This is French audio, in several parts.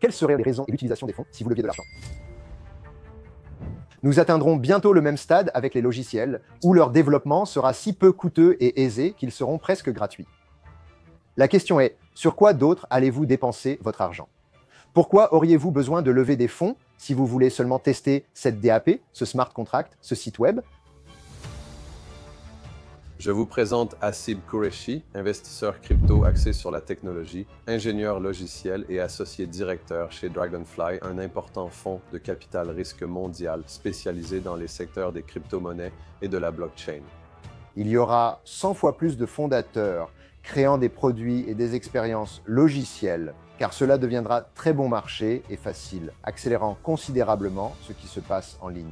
Quelles seraient les raisons et l'utilisation des fonds si vous leviez de l'argent? Nous atteindrons bientôt le même stade avec les logiciels, où leur développement sera si peu coûteux et aisé qu'ils seront presque gratuits. La question est, sur quoi d'autre allez-vous dépenser votre argent? Pourquoi auriez-vous besoin de lever des fonds si vous voulez seulement tester cette DAP, ce smart contract, ce site web? Je vous présente Hasib Qureshi, investisseur crypto axé sur la technologie, ingénieur logiciel et associé directeur chez Dragonfly, un important fonds de capital risque mondial spécialisé dans les secteurs des crypto-monnaies et de la blockchain. Il y aura 100 fois plus de fondateurs créant des produits et des expériences logicielles, car cela deviendra très bon marché et facile, accélérant considérablement ce qui se passe en ligne.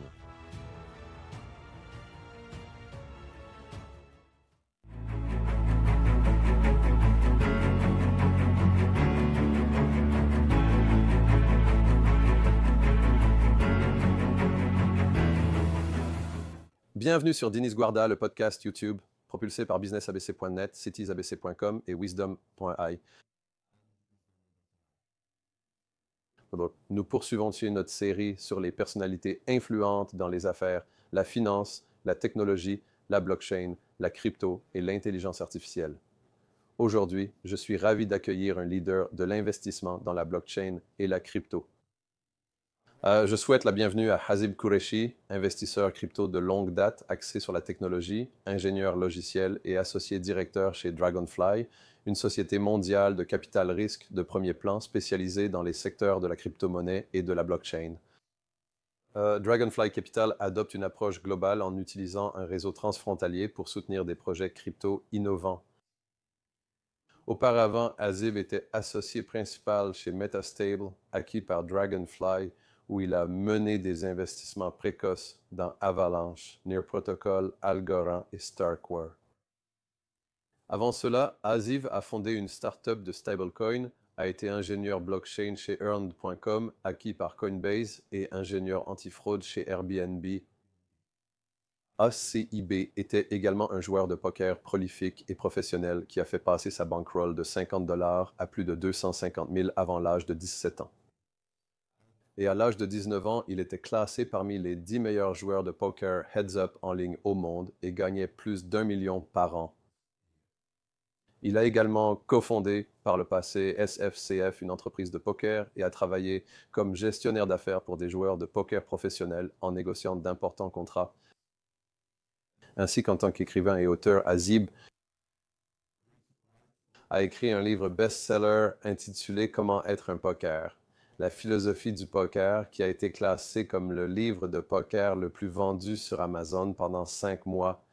Bienvenue sur Dinis Guarda, le podcast YouTube, propulsé par businessabc.net, citiesabc.com et wisdom.ai. Nous poursuivons notre série sur les personnalités influentes dans les affaires, la finance, la technologie, la blockchain, la crypto et l'intelligence artificielle. Aujourd'hui, je suis ravi d'accueillir un leader de l'investissement dans la blockchain et la crypto. Je souhaite la bienvenue à Hasib Qureshi, investisseur crypto de longue date axé sur la technologie, ingénieur logiciel et associé directeur chez Dragonfly, une société mondiale de capital risque de premier plan spécialisée dans les secteurs de la crypto-monnaie et de la blockchain. Dragonfly Capital adopte une approche globale en utilisant un réseau transfrontalier pour soutenir des projets crypto innovants. Auparavant, Hasib était associé principal chez Metastable, acquis par Dragonfly, où il a mené des investissements précoces dans Avalanche, Near Protocol, Algorand et Starkware. Avant cela, Hasib a fondé une start-up de stablecoin, a été ingénieur blockchain chez Earned.com, acquis par Coinbase, et ingénieur antifraude chez Airbnb. ACIB était également un joueur de poker prolifique et professionnel qui a fait passer sa bankroll de $50 à plus de 250 000 avant l'âge de 17 ans. Et à l'âge de 19 ans, il était classé parmi les 10 meilleurs joueurs de poker heads-up en ligne au monde et gagnait plus d'1 million par an. Il a également cofondé par le passé SFCF, une entreprise de poker, et a travaillé comme gestionnaire d'affaires pour des joueurs de poker professionnels en négociant d'importants contrats. Ainsi qu'en tant qu'écrivain et auteur, Hasib a écrit un livre best-seller intitulé « Comment être un poker ». La philosophie du poker, qui a été classé comme le livre de poker le plus vendu sur Amazon pendant 5 mois.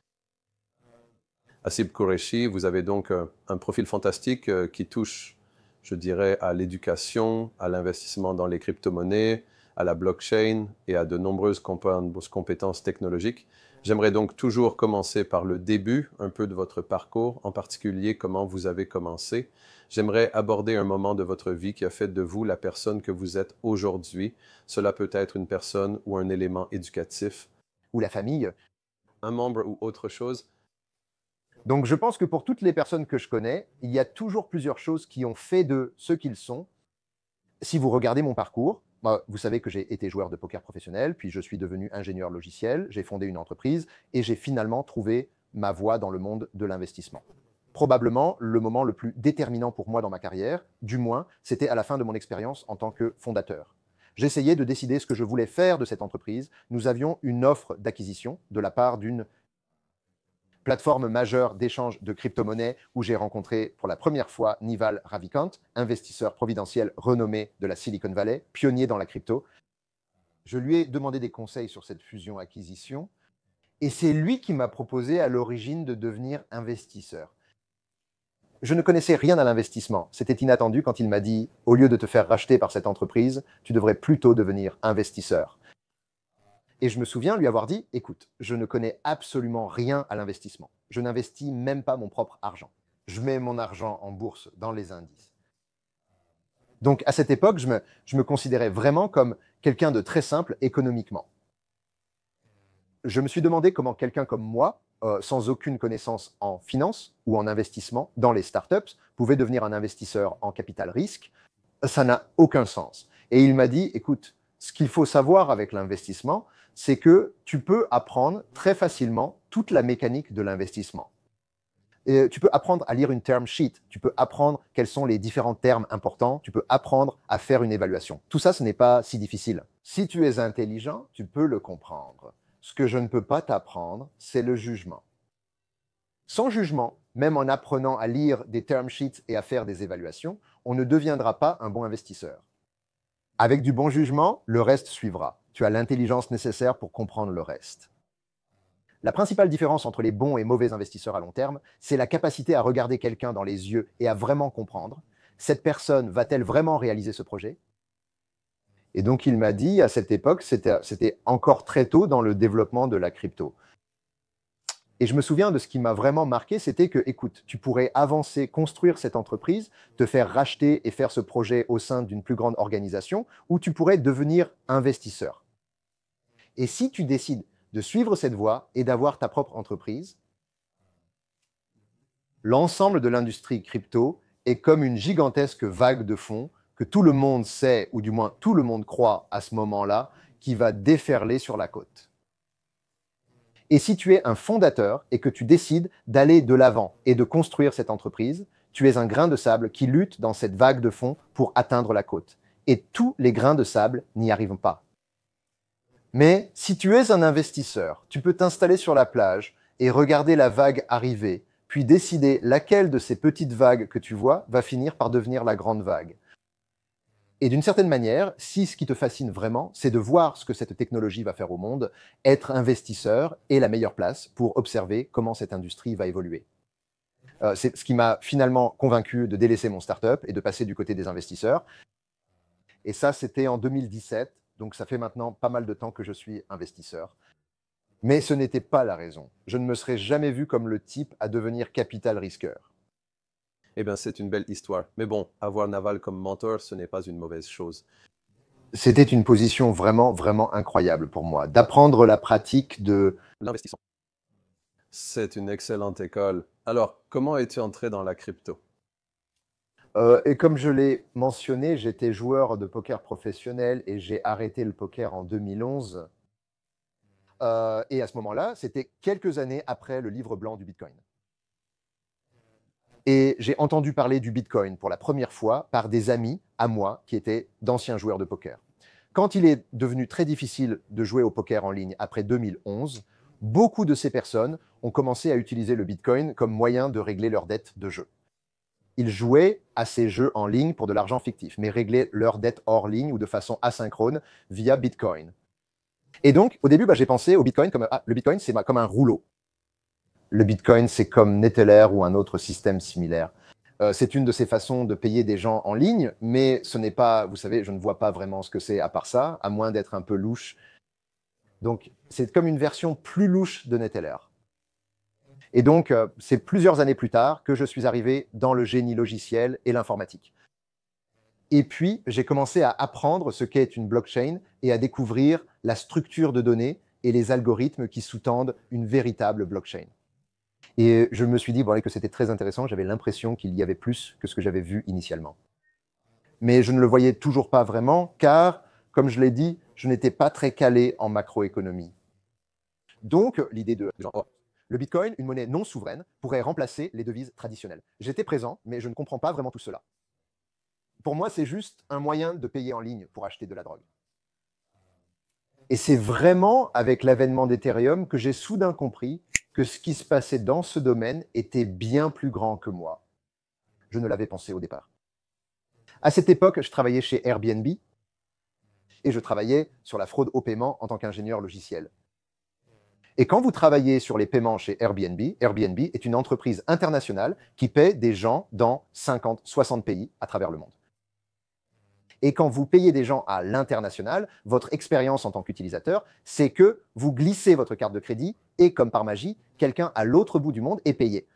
Hasib Qureshi, vous avez donc un profil fantastique qui touche, je dirais, à l'éducation, à l'investissement dans les crypto-monnaies, à la blockchain et à de nombreuses compétences technologiques. J'aimerais donc toujours commencer par le début, un peu de votre parcours, en particulier comment vous avez commencé. J'aimerais aborder un moment de votre vie qui a fait de vous la personne que vous êtes aujourd'hui. Cela peut être une personne ou un élément éducatif. Ou la famille. Un membre ou autre chose. Donc je pense que pour toutes les personnes que je connais, il y a toujours plusieurs choses qui ont fait de ce qu'ils sont. Si vous regardez mon parcours, vous savez que j'ai été joueur de poker professionnel, puis je suis devenu ingénieur logiciel, j'ai fondé une entreprise et j'ai finalement trouvé ma voie dans le monde de l'investissement. Probablement le moment le plus déterminant pour moi dans ma carrière, du moins, c'était à la fin de mon expérience en tant que fondateur. J'essayais de décider ce que je voulais faire de cette entreprise. Nous avions une offre d'acquisition de la part d'une plateforme majeure d'échange de crypto-monnaies où j'ai rencontré pour la première fois Nival Ravikant, investisseur providentiel renommé de la Silicon Valley, pionnier dans la crypto. Je lui ai demandé des conseils sur cette fusion-acquisition et c'est lui qui m'a proposé à l'origine de devenir investisseur. Je ne connaissais rien à l'investissement. C'était inattendu quand il m'a dit « Au lieu de te faire racheter par cette entreprise, tu devrais plutôt devenir investisseur ». Et je me souviens lui avoir dit « Écoute, je ne connais absolument rien à l'investissement. Je n'investis même pas mon propre argent. Je mets mon argent en bourse dans les indices. » Donc à cette époque, je me considérais vraiment comme quelqu'un de très simple économiquement. Je me suis demandé comment quelqu'un comme moi, sans aucune connaissance en finance ou en investissement dans les startups, pouvait devenir un investisseur en capital risque Ça n'a aucun sens. Et il m'a dit, écoute, ce qu'il faut savoir avec l'investissement, c'est que tu peux apprendre très facilement toute la mécanique de l'investissement. Et tu peux apprendre à lire une term sheet, tu peux apprendre quels sont les différents termes importants, tu peux apprendre à faire une évaluation. Tout ça, ce n'est pas si difficile. Si tu es intelligent, tu peux le comprendre. Ce que je ne peux pas t'apprendre, c'est le jugement. Sans jugement, même en apprenant à lire des term sheets et à faire des évaluations, on ne deviendra pas un bon investisseur. Avec du bon jugement, le reste suivra. Tu as l'intelligence nécessaire pour comprendre le reste. La principale différence entre les bons et mauvais investisseurs à long terme, c'est la capacité à regarder quelqu'un dans les yeux et à vraiment comprendre. Cette personne va-t-elle vraiment réaliser ce projet? Et donc il m'a dit, à cette époque, c'était encore très tôt dans le développement de la crypto. Et je me souviens de ce qui m'a vraiment marqué, c'était que, écoute, tu pourrais avancer, construire cette entreprise, te faire racheter et faire ce projet au sein d'une plus grande organisation, ou tu pourrais devenir investisseur. Et si tu décides de suivre cette voie et d'avoir ta propre entreprise, l'ensemble de l'industrie crypto est comme une gigantesque vague de fonds que tout le monde sait, ou du moins tout le monde croit à ce moment-là, qui va déferler sur la côte. Et si tu es un fondateur et que tu décides d'aller de l'avant et de construire cette entreprise, tu es un grain de sable qui lutte dans cette vague de fonds pour atteindre la côte. Et tous les grains de sable n'y arrivent pas. Mais si tu es un investisseur, tu peux t'installer sur la plage et regarder la vague arriver, puis décider laquelle de ces petites vagues que tu vois va finir par devenir la grande vague. Et d'une certaine manière, si ce qui te fascine vraiment, c'est de voir ce que cette technologie va faire au monde, être investisseur est la meilleure place pour observer comment cette industrie va évoluer. C'est ce qui m'a finalement convaincu de délaisser mon startup et de passer du côté des investisseurs. Et ça, c'était en 2017, donc ça fait maintenant pas mal de temps que je suis investisseur. Mais ce n'était pas la raison. Je ne me serais jamais vu comme le type à devenir capital risqueur. Eh bien, c'est une belle histoire. Mais bon, avoir Naval comme mentor, ce n'est pas une mauvaise chose. C'était une position vraiment, vraiment incroyable pour moi, d'apprendre la pratique de L'investissement. C'est une excellente école. Alors, comment es-tu entré dans la crypto? Et comme je l'ai mentionné, j'étais joueur de poker professionnel et j'ai arrêté le poker en 2011. Et à ce moment-là, c'était quelques années après le livre blanc du Bitcoin. Et j'ai entendu parler du Bitcoin pour la première fois par des amis à moi qui étaient d'anciens joueurs de poker. Quand il est devenu très difficile de jouer au poker en ligne après 2011, beaucoup de ces personnes ont commencé à utiliser le Bitcoin comme moyen de régler leurs dettes de jeu. Ils jouaient à ces jeux en ligne pour de l'argent fictif, mais réglaient leurs dettes hors ligne ou de façon asynchrone via Bitcoin. Et donc, au début, j'ai pensé au Bitcoin comme le Bitcoin, c'est comme un rouleau. Le Bitcoin, c'est comme Neteller ou un autre système similaire. C'est une de ces façons de payer des gens en ligne, mais ce n'est pas, vous savez, je ne vois pas vraiment ce que c'est à part ça, à moins d'être un peu louche. Donc, c'est comme une version plus louche de Neteller. Et donc, c'est plusieurs années plus tard que je suis arrivé dans le génie logiciel et l'informatique. Et puis, j'ai commencé à apprendre ce qu'est une blockchain et à découvrir la structure de données et les algorithmes qui sous-tendent une véritable blockchain. Et je me suis dit que c'était très intéressant, j'avais l'impression qu'il y avait plus que ce que j'avais vu initialement. Mais je ne le voyais toujours pas vraiment, car, comme je l'ai dit, je n'étais pas très calé en macroéconomie. Donc, l'idée de le Bitcoin, une monnaie non souveraine, pourrait remplacer les devises traditionnelles. J'étais présent, mais je ne comprends pas vraiment tout cela. Pour moi, c'est juste un moyen de payer en ligne pour acheter de la drogue. Et c'est vraiment avec l'avènement d'Ethereum que j'ai soudain compris que ce qui se passait dans ce domaine était bien plus grand que moi. Je ne l'avais pensé au départ. À cette époque, je travaillais chez Airbnb et je travaillais sur la fraude au paiement en tant qu'ingénieur logiciel. Et quand vous travaillez sur les paiements chez Airbnb, Airbnb est une entreprise internationale qui paie des gens dans 50, 60 pays à travers le monde. Et quand vous payez des gens à l'international, votre expérience en tant qu'utilisateur, c'est que vous glissez votre carte de crédit et, comme par magie, quelqu'un à l'autre bout du monde est payé.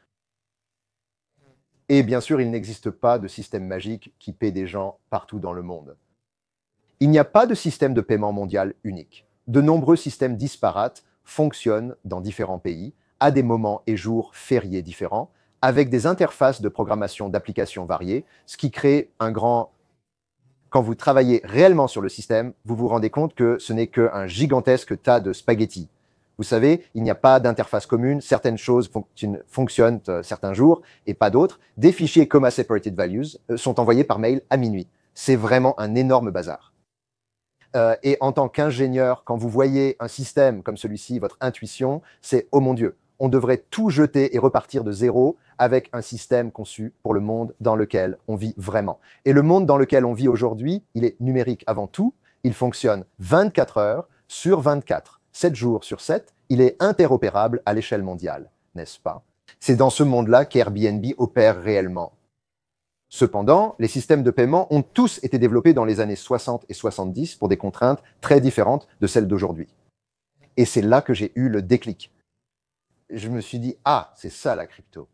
Et bien sûr, il n'existe pas de système magique qui paie des gens partout dans le monde. Il n'y a pas de système de paiement mondial unique. De nombreux systèmes disparates fonctionnent dans différents pays, à des moments et jours fériés différents, avec des interfaces de programmation d'applications variées, ce qui crée un grand quand vous travaillez réellement sur le système, vous vous rendez compte que ce n'est qu'un gigantesque tas de spaghettis. Vous savez, il n'y a pas d'interface commune, certaines choses fonctionnent certains jours et pas d'autres. Des fichiers comma separated values sont envoyés par mail à minuit. C'est vraiment un énorme bazar. Et en tant qu'ingénieur, quand vous voyez un système comme celui-ci, votre intuition, c'est « oh mon Dieu, on devrait tout jeter et repartir de zéro avec un système conçu pour le monde dans lequel on vit vraiment ». Et le monde dans lequel on vit aujourd'hui, il est numérique avant tout, il fonctionne 24 heures sur 24, 7 jours sur 7, il est interopérable à l'échelle mondiale, n'est-ce pas? C'est dans ce monde-là qu'Airbnb opère réellement. Cependant, les systèmes de paiement ont tous été développés dans les années 60 et 70 pour des contraintes très différentes de celles d'aujourd'hui. Et c'est là que j'ai eu le déclic. Je me suis dit, ah, c'est ça la crypto.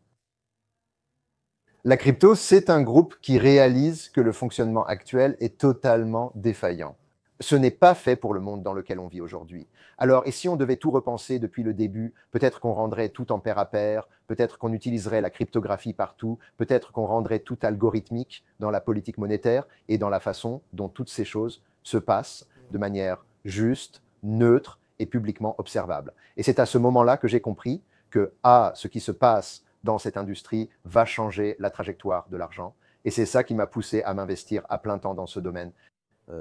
La crypto, c'est un groupe qui réalise que le fonctionnement actuel est totalement défaillant. Ce n'est pas fait pour le monde dans lequel on vit aujourd'hui. Alors, et si on devait tout repenser depuis le début, peut-être qu'on rendrait tout en pair à pair, peut-être qu'on utiliserait la cryptographie partout, peut-être qu'on rendrait tout algorithmique dans la politique monétaire et dans la façon dont toutes ces choses se passent de manière juste, neutre et publiquement observable. Et c'est à ce moment-là que j'ai compris que, ce qui se passe dans cette industrie va changer la trajectoire de l'argent. Et c'est ça qui m'a poussé à m'investir à plein temps dans ce domaine.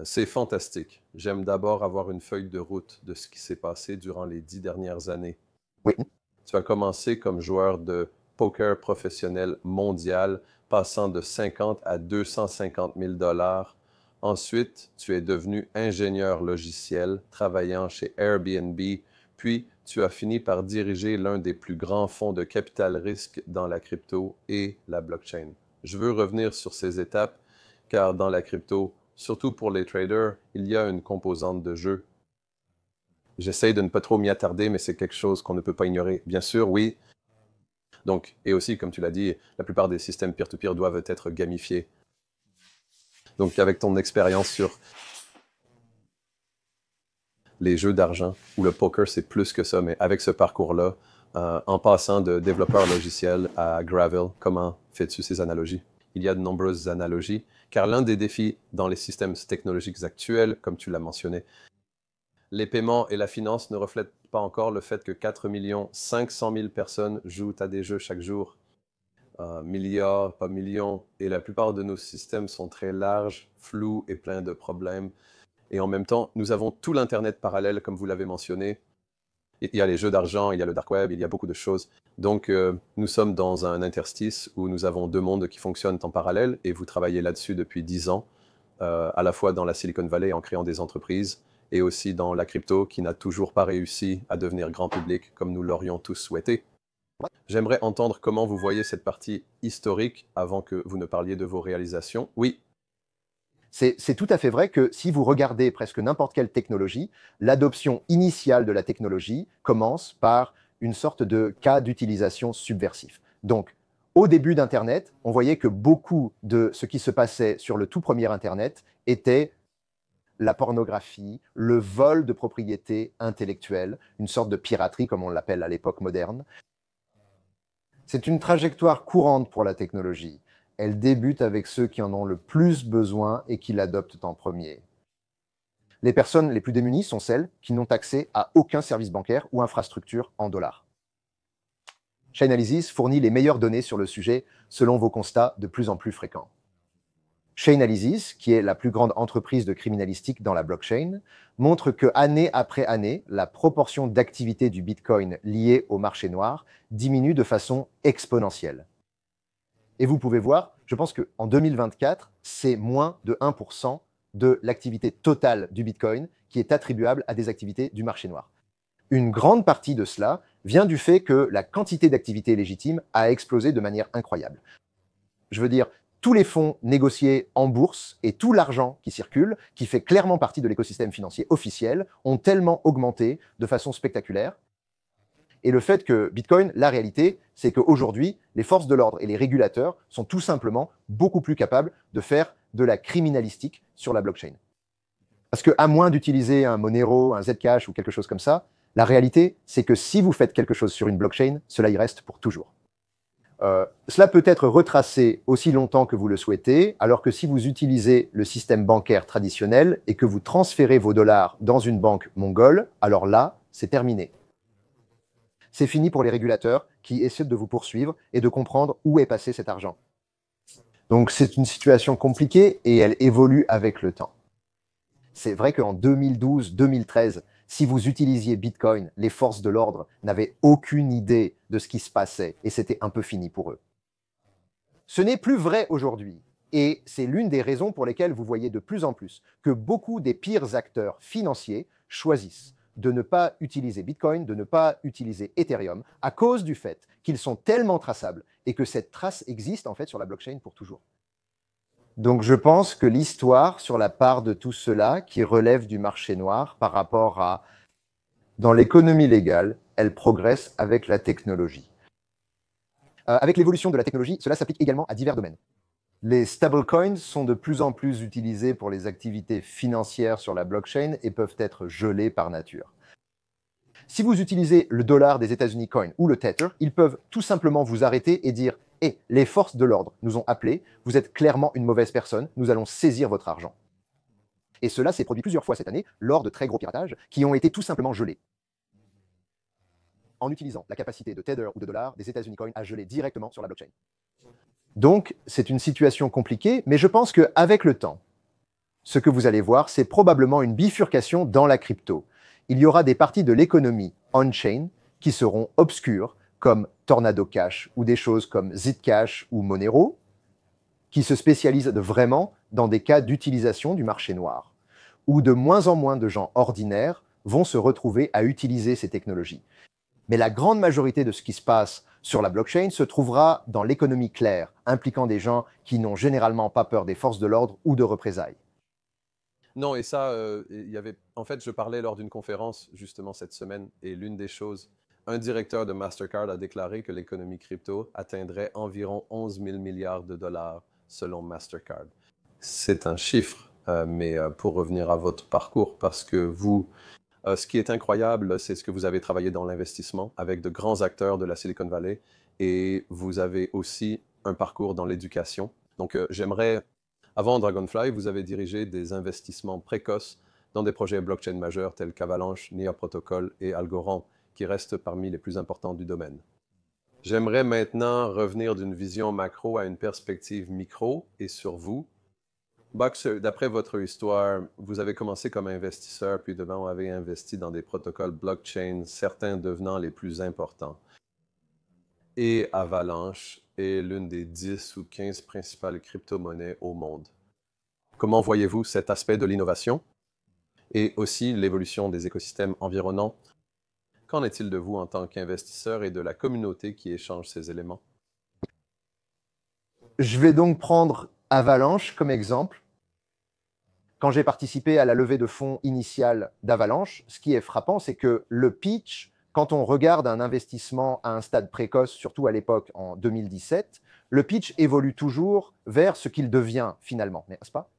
C'est fantastique. J'aime d'abord avoir une feuille de route de ce qui s'est passé durant les 10 dernières années. Oui. Tu as commencé comme joueur de poker professionnel mondial, passant de 50 à 250 000 $. Ensuite, tu es devenu ingénieur logiciel, travaillant chez Airbnb, puis tu as fini par diriger l'un des plus grands fonds de capital risque dans la crypto et la blockchain. Je veux revenir sur ces étapes, car dans la crypto, surtout pour les traders, il y a une composante de jeu. J'essaye de ne pas trop m'y attarder, mais c'est quelque chose qu'on ne peut pas ignorer. Bien sûr, oui. Donc, et aussi, comme tu l'as dit, la plupart des systèmes peer-to-peer doivent être gamifiés. Donc, avec ton expérience sur les jeux d'argent, ou le poker, c'est plus que ça, mais avec ce parcours-là, en passant de développeur logiciel à Gravel, comment fais-tu ces analogies? Il y a de nombreuses analogies, car l'un des défis dans les systèmes technologiques actuels, comme tu l'as mentionné, les paiements et la finance ne reflètent pas encore le fait que 4 500 000 personnes jouent à des jeux chaque jour. Milliards, pas millions, et la plupart de nos systèmes sont très larges, flous et pleins de problèmes. Et en même temps, nous avons tout l'Internet parallèle, comme vous l'avez mentionné. Il y a les jeux d'argent, il y a le dark web, il y a beaucoup de choses. Donc, nous sommes dans un interstice où nous avons deux mondes qui fonctionnent en parallèle, et vous travaillez là-dessus depuis 10 ans, à la fois dans la Silicon Valley en créant des entreprises, et aussi dans la crypto qui n'a toujours pas réussi à devenir grand public comme nous l'aurions tous souhaité. J'aimerais entendre comment vous voyez cette partie historique avant que vous ne parliez de vos réalisations. Oui. C'est tout à fait vrai que si vous regardez presque n'importe quelle technologie, l'adoption initiale de la technologie commence par une sorte de cas d'utilisation subversif. Donc, au début d'Internet, on voyait que beaucoup de ce qui se passait sur le tout premier Internet était la pornographie, le vol de propriété intellectuelle, une sorte de piraterie comme on l'appelle à l'époque moderne. C'est une trajectoire courante pour la technologie. Elle débute avec ceux qui en ont le plus besoin et qui l'adoptent en premier. Les personnes les plus démunies sont celles qui n'ont accès à aucun service bancaire ou infrastructure en dollars. Chainalysis fournit les meilleures données sur le sujet selon vos constats de plus en plus fréquents. Chainalysis, qui est la plus grande entreprise de criminalistique dans la blockchain, montre que année après année, la proportion d'activité du Bitcoin liée au marché noir diminue de façon exponentielle. Et vous pouvez voir, je pense qu'en 2024, c'est moins de 1% de l'activité totale du Bitcoin qui est attribuable à des activités du marché noir. Une grande partie de cela vient du fait que la quantité d'activités légitimes a explosé de manière incroyable. Je veux dire, tous les fonds négociés en bourse et tout l'argent qui circule, qui fait clairement partie de l'écosystème financier officiel, ont tellement augmenté de façon spectaculaire. Et le fait que Bitcoin, la réalité, c'est qu'aujourd'hui, les forces de l'ordre et les régulateurs sont tout simplement beaucoup plus capables de faire de la criminalistique sur la blockchain. Parce qu'à moins d'utiliser un Monero, un Zcash ou quelque chose comme ça, la réalité, c'est que si vous faites quelque chose sur une blockchain, cela y reste pour toujours. Cela peut être retracé aussi longtemps que vous le souhaitez, alors que si vous utilisez le système bancaire traditionnel et que vous transférez vos dollars dans une banque mongole, alors là, c'est terminé. C'est fini pour les régulateurs qui essaient de vous poursuivre et de comprendre où est passé cet argent. Donc c'est une situation compliquée et elle évolue avec le temps. C'est vrai qu'en 2012-2013, si vous utilisiez Bitcoin, les forces de l'ordre n'avaient aucune idée de ce qui se passait et c'était un peu fini pour eux. Ce n'est plus vrai aujourd'hui et c'est l'une des raisons pour lesquelles vous voyez de plus en plus que beaucoup des pires acteurs financiers choisissent de ne pas utiliser Bitcoin, de ne pas utiliser Ethereum à cause du fait qu'ils sont tellement traçables et que cette trace existe en fait sur la blockchain pour toujours. Donc je pense que l'histoire sur la part de tout cela qui relève du marché noir par rapport à dans l'économie légale, elle progresse avec la technologie. Avec l'évolution de la technologie, cela s'applique également à divers domaines. Les stablecoins sont de plus en plus utilisés pour les activités financières sur la blockchain et peuvent être gelés par nature. Si vous utilisez le dollar des États-Unis coin ou le Tether, ils peuvent tout simplement vous arrêter et dire « Hé, les forces de l'ordre nous ont appelés, vous êtes clairement une mauvaise personne, nous allons saisir votre argent. » Et cela s'est produit plusieurs fois cette année lors de très gros piratages qui ont été tout simplement gelés. En utilisant la capacité de Tether ou de dollar des États-Unis coin à geler directement sur la blockchain. Donc, c'est une situation compliquée, mais je pense qu'avec le temps, ce que vous allez voir, c'est probablement une bifurcation dans la crypto. Il y aura des parties de l'économie on-chain qui seront obscures, comme Tornado Cash ou des choses comme Zcash ou Monero, qui se spécialisent vraiment dans des cas d'utilisation du marché noir, où de moins en moins de gens ordinaires vont se retrouver à utiliser ces technologies. Mais la grande majorité de ce qui se passe sur la blockchain se trouvera dans l'économie claire, impliquant des gens qui n'ont généralement pas peur des forces de l'ordre ou de représailles. Non, et ça, en fait, je parlais lors d'une conférence justement cette semaine, et l'une des choses, un directeur de Mastercard a déclaré que l'économie crypto atteindrait environ 11 000 milliards de dollars selon Mastercard. C'est un chiffre, mais pour revenir à votre parcours, parce que vous, ce qui est incroyable, c'est ce que vous avez travaillé dans l'investissement avec de grands acteurs de la Silicon Valley, et vous avez aussi un parcours dans l'éducation. Donc, avant Dragonfly, vous avez dirigé des investissements précoces dans des projets blockchain majeurs tels qu'Avalanche, Near Protocol et Algorand, qui restent parmi les plus importants du domaine. J'aimerais maintenant revenir d'une vision macro à une perspective micro et sur vous. Box, d'après votre histoire, vous avez commencé comme investisseur, puis demain vous avez investi dans des protocoles blockchain, certains devenant les plus importants. Et Avalanche est l'une des 10 ou 15 principales crypto-monnaies au monde. Comment voyez-vous cet aspect de l'innovation et aussi l'évolution des écosystèmes environnants? Qu'en est-il de vous en tant qu'investisseur et de la communauté qui échange ces éléments? Je vais donc prendre Avalanche comme exemple. Quand j'ai participé à la levée de fonds initiale d'Avalanche, ce qui est frappant, c'est que le pitch, quand on regarde un investissement à un stade précoce, surtout à l'époque en 2017, le pitch évolue toujours vers ce qu'il devient finalement, n'est-ce pas?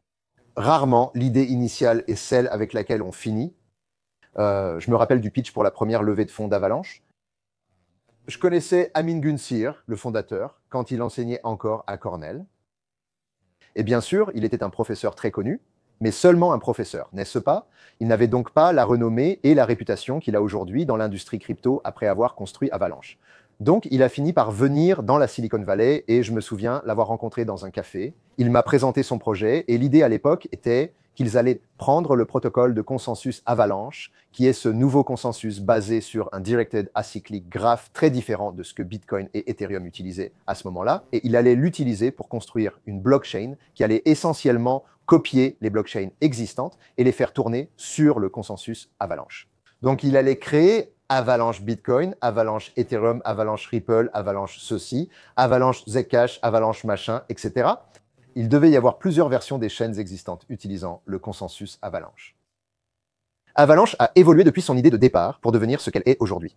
Rarement, l'idée initiale est celle avec laquelle on finit. Je me rappelle du pitch pour la première levée de fonds d'Avalanche. Je connaissais Amin Gunseer, le fondateur, quand il enseignait encore à Cornell. Et bien sûr, il était un professeur très connu, mais seulement un professeur, n'est-ce pas? Il n'avait donc pas la renommée et la réputation qu'il a aujourd'hui dans l'industrie crypto après avoir construit Avalanche. Donc, il a fini par venir dans la Silicon Valley et je me souviens l'avoir rencontré dans un café. Il m'a présenté son projet et l'idée à l'époque était qu'ils allaient prendre le protocole de consensus Avalanche, qui est ce nouveau consensus basé sur un Directed Acyclic Graph très différent de ce que Bitcoin et Ethereum utilisaient à ce moment-là, et il allait l'utiliser pour construire une blockchain qui allait essentiellement copier les blockchains existantes et les faire tourner sur le consensus Avalanche. Donc il allait créer Avalanche Bitcoin, Avalanche Ethereum, Avalanche Ripple, Avalanche ceci, Avalanche Zcash, Avalanche machin, etc. Il devait y avoir plusieurs versions des chaînes existantes utilisant le consensus Avalanche. Avalanche a évolué depuis son idée de départ pour devenir ce qu'elle est aujourd'hui.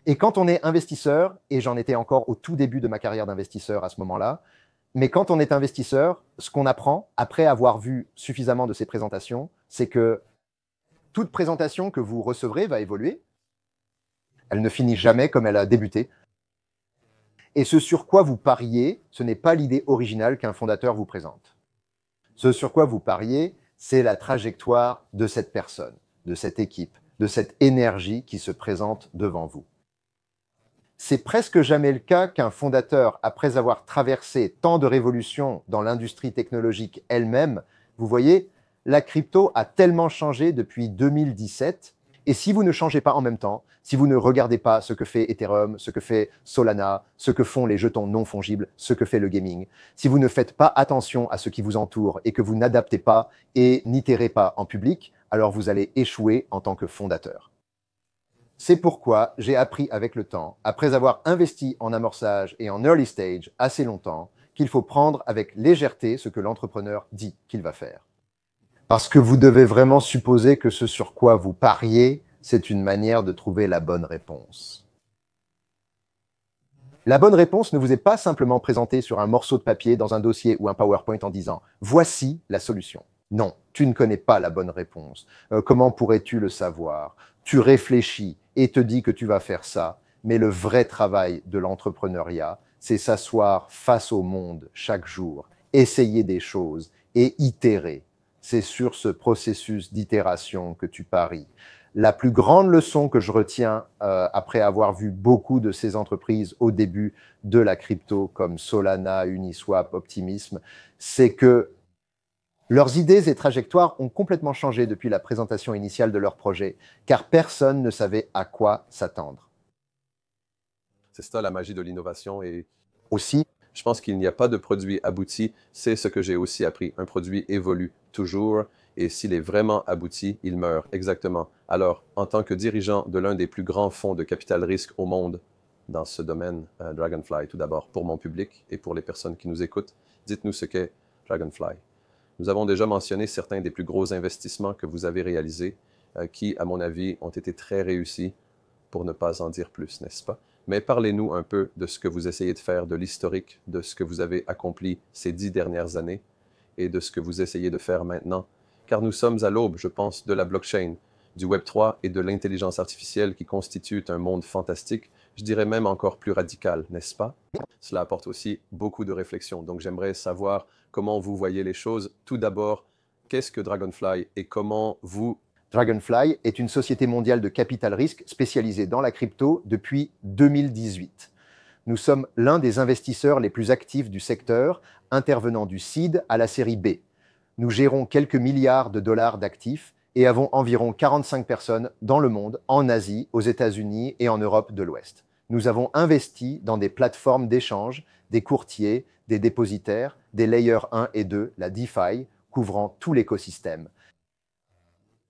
Et quand on est investisseur, et j'en étais encore au tout début de ma carrière d'investisseur à ce moment-là, mais quand on est investisseur, ce qu'on apprend, après avoir vu suffisamment de ces présentations, c'est que toute présentation que vous recevrez va évoluer. Elle ne finit jamais comme elle a débuté. Et ce sur quoi vous pariez, ce n'est pas l'idée originale qu'un fondateur vous présente. Ce sur quoi vous pariez, c'est la trajectoire de cette personne, de cette équipe, de cette énergie qui se présente devant vous. C'est presque jamais le cas qu'un fondateur, après avoir traversé tant de révolutions dans l'industrie technologique elle-même, vous voyez, la crypto a tellement changé depuis 2017, et si vous ne changez pas en même temps, si vous ne regardez pas ce que fait Ethereum, ce que fait Solana, ce que font les jetons non fongibles, ce que fait le gaming, si vous ne faites pas attention à ce qui vous entoure et que vous n'adaptez pas et n'itérez pas en public, alors vous allez échouer en tant que fondateur. C'est pourquoi j'ai appris avec le temps, après avoir investi en amorçage et en early stage assez longtemps, qu'il faut prendre avec légèreté ce que l'entrepreneur dit qu'il va faire. Parce que vous devez vraiment supposer que ce sur quoi vous pariez, c'est une manière de trouver la bonne réponse. La bonne réponse ne vous est pas simplement présentée sur un morceau de papier dans un dossier ou un PowerPoint en disant « Voici la solution ». Non, tu ne connais pas la bonne réponse. Comment pourrais-tu le savoir? Tu réfléchis et te dis que tu vas faire ça, mais le vrai travail de l'entrepreneuriat, c'est s'asseoir face au monde chaque jour, essayer des choses et itérer. C'est sur ce processus d'itération que tu paries. La plus grande leçon que je retiens après avoir vu beaucoup de ces entreprises au début de la crypto, comme Solana, Uniswap, Optimism, c'est que leurs idées et trajectoires ont complètement changé depuis la présentation initiale de leur projet, car personne ne savait à quoi s'attendre. C'est ça la magie de l'innovation. Et aussi, je pense qu'il n'y a pas de produit abouti. C'est ce que j'ai aussi appris. Un produit évolue toujours et s'il est vraiment abouti, il meurt. Exactement. Alors, en tant que dirigeant de l'un des plus grands fonds de capital risque au monde dans ce domaine, Dragonfly, tout d'abord, pour mon public et pour les personnes qui nous écoutent, dites-nous ce qu'est Dragonfly. Nous avons déjà mentionné certains des plus gros investissements que vous avez réalisés, qui, à mon avis, ont été très réussis, pour ne pas en dire plus, n'est-ce pas? Mais parlez-nous un peu de ce que vous essayez de faire, de l'historique, de ce que vous avez accompli ces 10 dernières années et de ce que vous essayez de faire maintenant. Car nous sommes à l'aube, je pense, de la blockchain, du Web3 et de l'intelligence artificielle qui constituent un monde fantastique, je dirais même encore plus radical, n'est-ce pas? Cela apporte aussi beaucoup de réflexion. Donc j'aimerais savoir comment vous voyez les choses. Tout d'abord, qu'est-ce que Dragonfly et comment vous... Dragonfly est une société mondiale de capital risque spécialisée dans la crypto depuis 2018. Nous sommes l'un des investisseurs les plus actifs du secteur, intervenant du seed à la série B. Nous gérons quelques milliards de dollars d'actifs et avons environ 45 personnes dans le monde, en Asie, aux États-Unis et en Europe de l'Ouest. Nous avons investi dans des plateformes d'échange, des courtiers, des dépositaires, des layers 1 et 2, la DeFi, couvrant tout l'écosystème.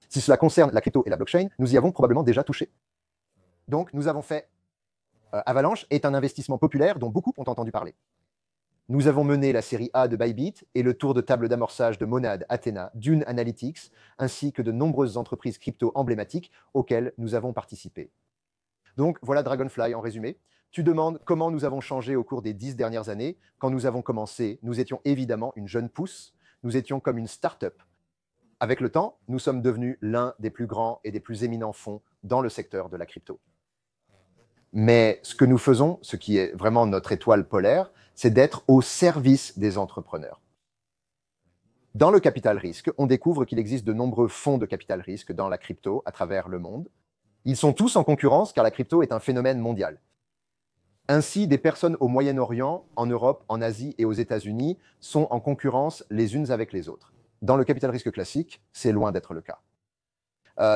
Si cela concerne la crypto et la blockchain, nous y avons probablement déjà touché. Donc, nous avons fait... Avalanche est un investissement populaire dont beaucoup ont entendu parler. Nous avons mené la série A de Bybit et le tour de table d'amorçage de Monad, Athena, Dune Analytics, ainsi que de nombreuses entreprises crypto emblématiques auxquelles nous avons participé. Donc, voilà Dragonfly en résumé. Tu demandes comment nous avons changé au cours des 10 dernières années. Quand nous avons commencé, nous étions évidemment une jeune pousse. Nous étions comme une start-up. Avec le temps, nous sommes devenus l'un des plus grands et des plus éminents fonds dans le secteur de la crypto. Mais ce que nous faisons, ce qui est vraiment notre étoile polaire, c'est d'être au service des entrepreneurs. Dans le capital risque, on découvre qu'il existe de nombreux fonds de capital risque dans la crypto à travers le monde. Ils sont tous en concurrence car la crypto est un phénomène mondial. Ainsi, des personnes au Moyen-Orient, en Europe, en Asie et aux États-Unis sont en concurrence les unes avec les autres. Dans le capital risque classique, c'est loin d'être le cas.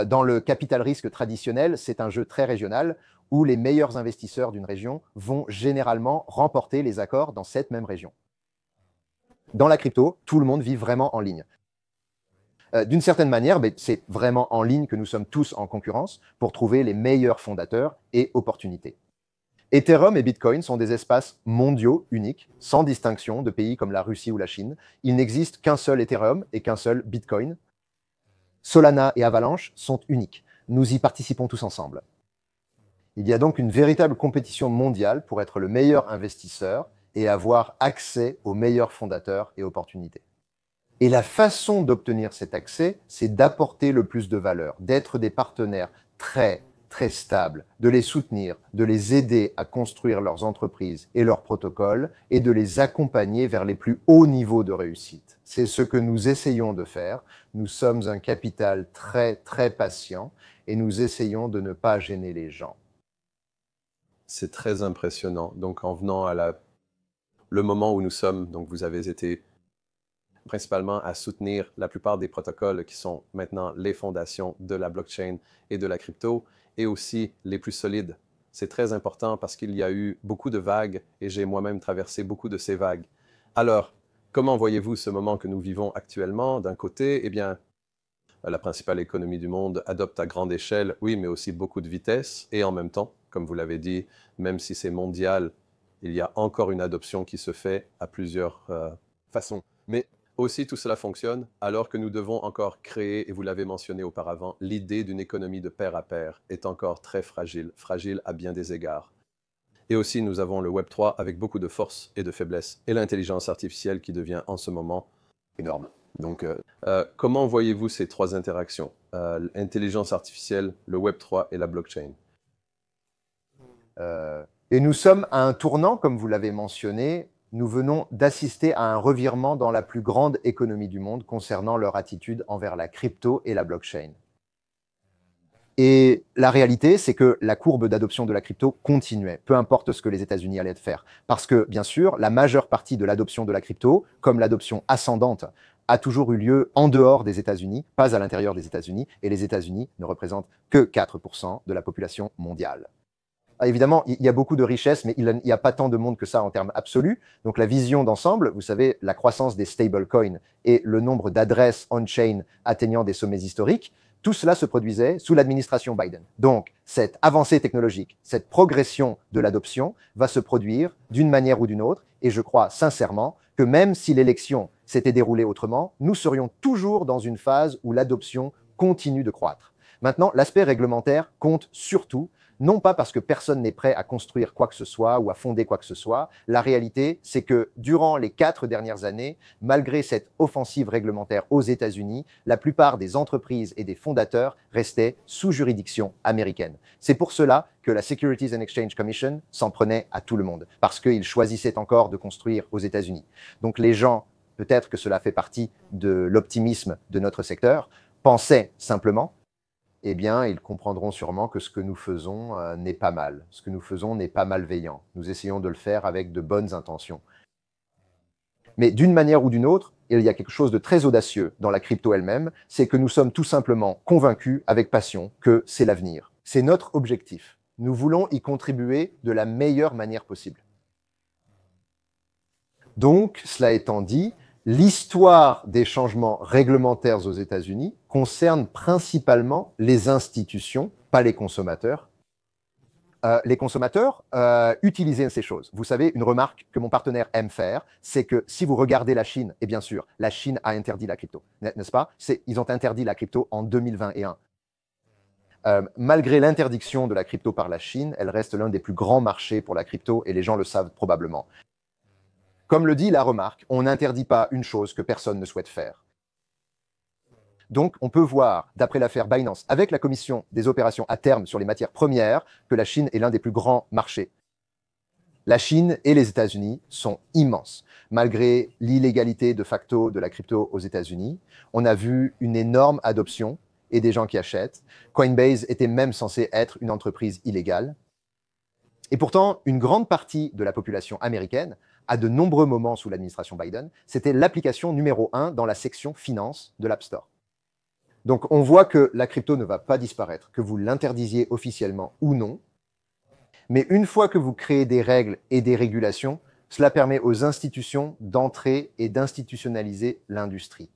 Dans le capital risque traditionnel, c'est un jeu très régional où les meilleurs investisseurs d'une région vont généralement remporter les accords dans cette même région. Dans la crypto, tout le monde vit vraiment en ligne. D'une certaine manière, c'est vraiment en ligne que nous sommes tous en concurrence pour trouver les meilleurs fondateurs et opportunités. Ethereum et Bitcoin sont des espaces mondiaux uniques, sans distinction de pays comme la Russie ou la Chine. Il n'existe qu'un seul Ethereum et qu'un seul Bitcoin. Solana et Avalanche sont uniques. Nous y participons tous ensemble. Il y a donc une véritable compétition mondiale pour être le meilleur investisseur et avoir accès aux meilleurs fondateurs et opportunités. Et la façon d'obtenir cet accès, c'est d'apporter le plus de valeur, d'être des partenaires très, très stables, de les soutenir, de les aider à construire leurs entreprises et leurs protocoles et de les accompagner vers les plus hauts niveaux de réussite. C'est ce que nous essayons de faire. Nous sommes un capital très, très patient et nous essayons de ne pas gêner les gens. C'est très impressionnant. Donc, en venant à le moment où nous sommes, donc vous avez été principalement à soutenir la plupart des protocoles qui sont maintenant les fondations de la blockchain et de la crypto, et aussi les plus solides. C'est très important parce qu'il y a eu beaucoup de vagues et j'ai moi-même traversé beaucoup de ces vagues. Alors, comment voyez-vous ce moment que nous vivons actuellement? D'un côté, eh bien, la principale économie du monde adopte à grande échelle, oui, mais aussi beaucoup de vitesse, et en même temps, comme vous l'avez dit, même si c'est mondial, il y a encore une adoption qui se fait à plusieurs façons. Mais aussi, tout cela fonctionne alors que nous devons encore créer, et vous l'avez mentionné auparavant, l'idée d'une économie de pair à pair est encore très fragile, fragile à bien des égards. Et aussi, nous avons le Web3 avec beaucoup de force et de faiblesse, et l'intelligence artificielle qui devient en ce moment énorme. Donc, comment voyez-vous ces trois interactions, l'intelligence artificielle, le Web3 et la blockchain? Et nous sommes à un tournant, comme vous l'avez mentionné. Nous venons d'assister à un revirement dans la plus grande économie du monde concernant leur attitude envers la crypto et la blockchain. Et la réalité, c'est que la courbe d'adoption de la crypto continuait, peu importe ce que les États-Unis allaient faire. Parce que, bien sûr, la majeure partie de l'adoption de la crypto, comme l'adoption ascendante, a toujours eu lieu en dehors des États-Unis, pas à l'intérieur des États-Unis, et les États-Unis ne représentent que 4% de la population mondiale. Évidemment, il y a beaucoup de richesses, mais il n'y a pas tant de monde que ça en termes absolus. Donc la vision d'ensemble, vous savez, la croissance des stablecoins et le nombre d'adresses on-chain atteignant des sommets historiques, tout cela se produisait sous l'administration Biden. Donc cette avancée technologique, cette progression de l'adoption va se produire d'une manière ou d'une autre, et je crois sincèrement que même si l'élection s'était déroulée autrement, nous serions toujours dans une phase où l'adoption continue de croître. Maintenant, l'aspect réglementaire compte surtout, non pas parce que personne n'est prêt à construire quoi que ce soit ou à fonder quoi que ce soit. La réalité, c'est que durant les 4 dernières années, malgré cette offensive réglementaire aux États-Unis, la plupart des entreprises et des fondateurs restaient sous juridiction américaine. C'est pour cela que la Securities and Exchange Commission s'en prenait à tout le monde, parce qu'ils choisissaient encore de construire aux États-Unis. Donc les gens, peut-être que cela fait partie de l'optimisme de notre secteur, pensaient simplement, eh bien, ils comprendront sûrement que ce que nous faisons n'est pas mal. Ce que nous faisons n'est pas malveillant. Nous essayons de le faire avec de bonnes intentions. Mais d'une manière ou d'une autre, il y a quelque chose de très audacieux dans la crypto elle-même, c'est que nous sommes tout simplement convaincus avec passion que c'est l'avenir. C'est notre objectif. Nous voulons y contribuer de la meilleure manière possible. Donc, cela étant dit, l'histoire des changements réglementaires aux États-Unis concerne principalement les institutions, pas les consommateurs. Les consommateurs utilisaient ces choses. Vous savez, une remarque que mon partenaire aime faire, c'est que si vous regardez la Chine, et bien sûr, la Chine a interdit la crypto, n'est-ce pas? Ils ont interdit la crypto en 2021. Malgré l'interdiction de la crypto par la Chine, elle reste l'un des plus grands marchés pour la crypto et les gens le savent probablement. Comme le dit la remarque, on n'interdit pas une chose que personne ne souhaite faire. Donc, on peut voir, d'après l'affaire Binance, avec la commission des opérations à terme sur les matières premières, que la Chine est l'un des plus grands marchés. La Chine et les États-Unis sont immenses. Malgré l'illégalité de facto de la crypto aux États-Unis, on a vu une énorme adoption et des gens qui achètent. Coinbase était même censé être une entreprise illégale. Et pourtant, une grande partie de la population américaine, à de nombreux moments sous l'administration Biden, c'était l'application numéro 1 dans la section finance de l'App Store. Donc on voit que la crypto ne va pas disparaître, que vous l'interdisiez officiellement ou non. Mais une fois que vous créez des règles et des régulations, cela permet aux institutions d'entrer et d'institutionnaliser l'industrie.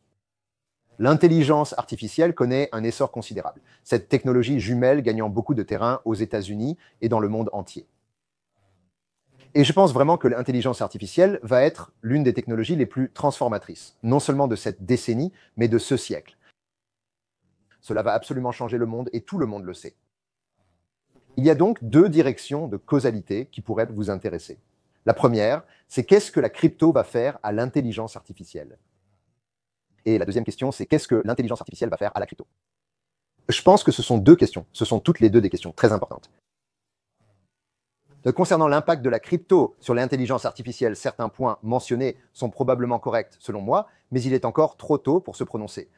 L'intelligence artificielle connaît un essor considérable, cette technologie jumelle gagnant beaucoup de terrain aux États-Unis et dans le monde entier. Et je pense vraiment que l'intelligence artificielle va être l'une des technologies les plus transformatrices, non seulement de cette décennie, mais de ce siècle. Cela va absolument changer le monde et tout le monde le sait. Il y a donc 2 directions de causalité qui pourraient vous intéresser. La première, c'est qu'est-ce que la crypto va faire à l'intelligence artificielle? Et la deuxième question, c'est qu'est-ce que l'intelligence artificielle va faire à la crypto? Je pense que ce sont deux questions. Ce sont toutes les deux des questions très importantes. Concernant l'impact de la crypto sur l'intelligence artificielle, certains points mentionnés sont probablement corrects selon moi, mais il est encore trop tôt pour se prononcer.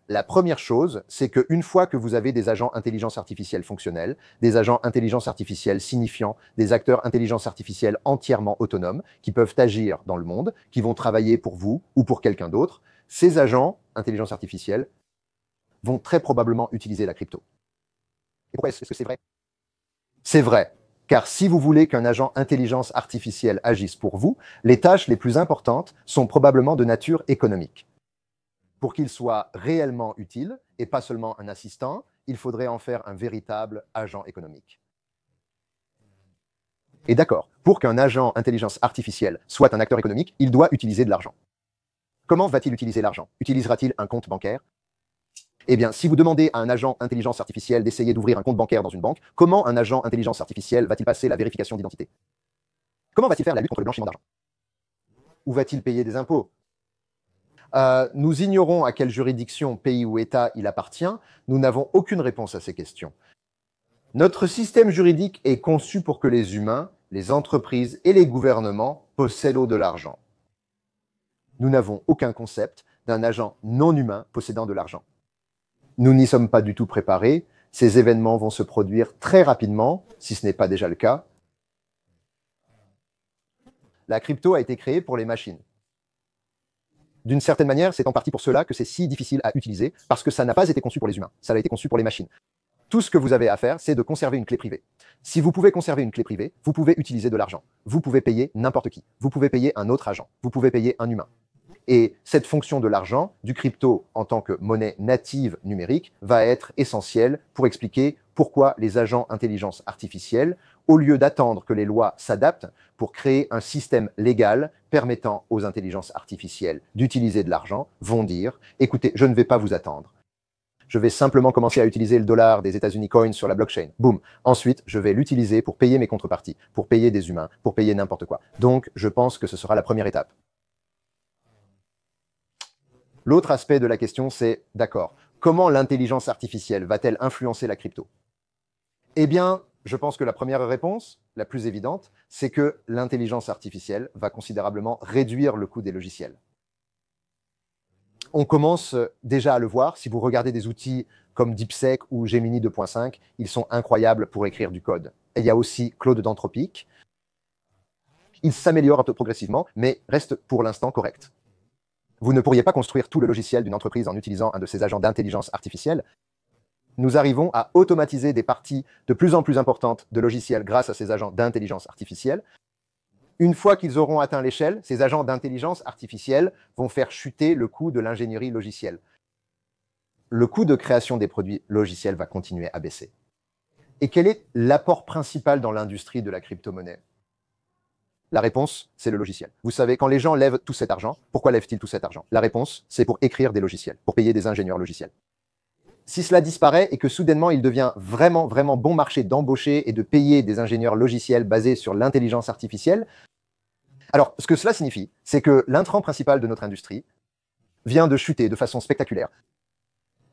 La première chose, c'est qu'une fois que vous avez des agents intelligence artificielle fonctionnels, des agents intelligence artificielle signifiants, des acteurs intelligence artificielle entièrement autonomes, qui peuvent agir dans le monde, qui vont travailler pour vous ou pour quelqu'un d'autre, ces agents intelligence artificielle vont très probablement utiliser la crypto. Et pourquoi est-ce que c'est vrai? C'est vrai, car si vous voulez qu'un agent intelligence artificielle agisse pour vous, les tâches les plus importantes sont probablement de nature économique. Pour qu'il soit réellement utile, et pas seulement un assistant, il faudrait en faire un véritable agent économique. Et d'accord, pour qu'un agent intelligence artificielle soit un acteur économique, il doit utiliser de l'argent. Comment va-t-il utiliser l'argent? Utilisera-t-il un compte bancaire? Eh bien, si vous demandez à un agent intelligence artificielle d'essayer d'ouvrir un compte bancaire dans une banque, comment un agent intelligence artificielle va-t-il passer la vérification d'identité? Comment va-t-il faire la lutte contre le blanchiment d'argent? Où va-t-il payer des impôts? Nous ignorons à quelle juridiction, pays ou État il appartient. Nous n'avons aucune réponse à ces questions. Notre système juridique est conçu pour que les humains, les entreprises et les gouvernements possèdent de l'argent. Nous n'avons aucun concept d'un agent non humain possédant de l'argent. Nous n'y sommes pas du tout préparés. Ces événements vont se produire très rapidement, si ce n'est pas déjà le cas. La crypto a été créée pour les machines. D'une certaine manière, c'est en partie pour cela que c'est si difficile à utiliser, parce que ça n'a pas été conçu pour les humains, ça a été conçu pour les machines. Tout ce que vous avez à faire, c'est de conserver une clé privée. Si vous pouvez conserver une clé privée, vous pouvez utiliser de l'argent. Vous pouvez payer n'importe qui. Vous pouvez payer un autre agent. Vous pouvez payer un humain. Et cette fonction de l'argent, du crypto en tant que monnaie native numérique, va être essentielle pour expliquer pourquoi les agents intelligence artificielle, au lieu d'attendre que les lois s'adaptent pour créer un système légal permettant aux intelligences artificielles d'utiliser de l'argent, vont dire « Écoutez, je ne vais pas vous attendre. Je vais simplement commencer à utiliser le dollar des États-Unis coin sur la blockchain. Boum. Ensuite, je vais l'utiliser pour payer mes contreparties, pour payer des humains, pour payer n'importe quoi. Donc, je pense que ce sera la première étape. » L'autre aspect de la question, c'est, d'accord, comment l'intelligence artificielle va-t-elle influencer la crypto? Eh bien, je pense que la première réponse, la plus évidente, c'est que l'intelligence artificielle va considérablement réduire le coût des logiciels. On commence déjà à le voir. Si vous regardez des outils comme DeepSeek ou Gemini 2.5, ils sont incroyables pour écrire du code. Et il y a aussi Claude d'Anthropic. Il s'améliore un peu progressivement, mais reste pour l'instant correct. Vous ne pourriez pas construire tout le logiciel d'une entreprise en utilisant un de ces agents d'intelligence artificielle. Nous arrivons à automatiser des parties de plus en plus importantes de logiciels grâce à ces agents d'intelligence artificielle. Une fois qu'ils auront atteint l'échelle, ces agents d'intelligence artificielle vont faire chuter le coût de l'ingénierie logicielle. Le coût de création des produits logiciels va continuer à baisser. Et quel est l'apport principal dans l'industrie de la crypto-monnaie? La réponse, c'est le logiciel. Vous savez, quand les gens lèvent tout cet argent, pourquoi lèvent-ils tout cet argent? La réponse, c'est pour écrire des logiciels, pour payer des ingénieurs logiciels. Si cela disparaît et que soudainement il devient vraiment bon marché d'embaucher et de payer des ingénieurs logiciels basés sur l'intelligence artificielle, alors ce que cela signifie, c'est que l'intrant principal de notre industrie vient de chuter de façon spectaculaire.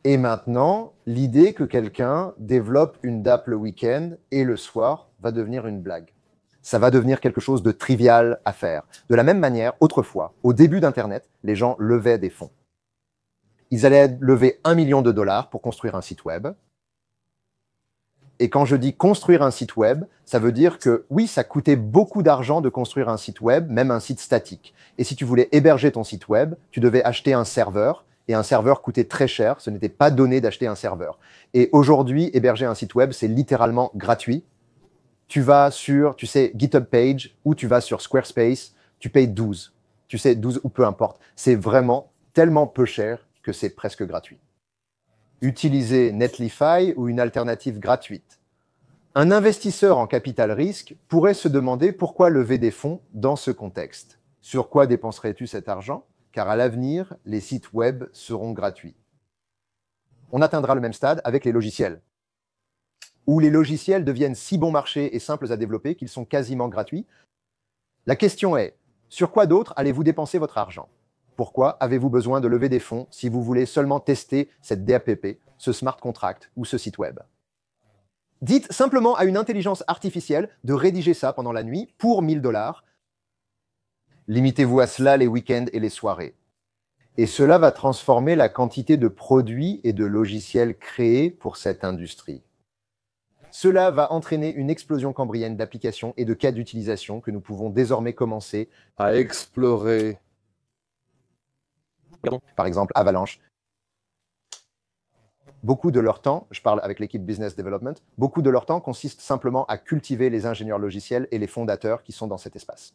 Et maintenant, l'idée que quelqu'un développe une DApp le week-end et le soir va devenir une blague. Ça va devenir quelque chose de trivial à faire. De la même manière, autrefois, au début d'Internet, les gens levaient des fonds. Ils allaient lever $1 million pour construire un site web. Et quand je dis construire un site web, ça veut dire que oui, ça coûtait beaucoup d'argent de construire un site web, même un site statique. Et si tu voulais héberger ton site web, tu devais acheter un serveur. Et un serveur coûtait très cher. Ce n'était pas donné d'acheter un serveur. Et aujourd'hui, héberger un site web, c'est littéralement gratuit. Tu vas sur, GitHub Page ou tu vas sur Squarespace, tu payes 12. 12 ou peu importe. C'est vraiment tellement peu cher que c'est presque gratuit. Utilisez Netlify ou une alternative gratuite. Un investisseur en capital risque pourrait se demander pourquoi lever des fonds dans ce contexte. Sur quoi dépenserais-tu cet argent? Car à l'avenir, les sites web seront gratuits. On atteindra le même stade avec les logiciels, où les logiciels deviennent si bon marché et simples à développer qu'ils sont quasiment gratuits. La question est, sur quoi d'autre allez-vous dépenser votre argent? Pourquoi avez-vous besoin de lever des fonds si vous voulez seulement tester cette DAPP, ce smart contract ou ce site web? Dites simplement à une intelligence artificielle de rédiger ça pendant la nuit pour 1 000 $. Limitez-vous à cela les week-ends et les soirées. Et cela va transformer la quantité de produits et de logiciels créés pour cette industrie. Cela va entraîner une explosion cambrienne d'applications et de cas d'utilisation que nous pouvons désormais commencer à explorer. Par exemple, Avalanche. Beaucoup de leur temps, je parle avec l'équipe Business Development, beaucoup de leur temps consiste simplement à cultiver les ingénieurs logiciels et les fondateurs qui sont dans cet espace.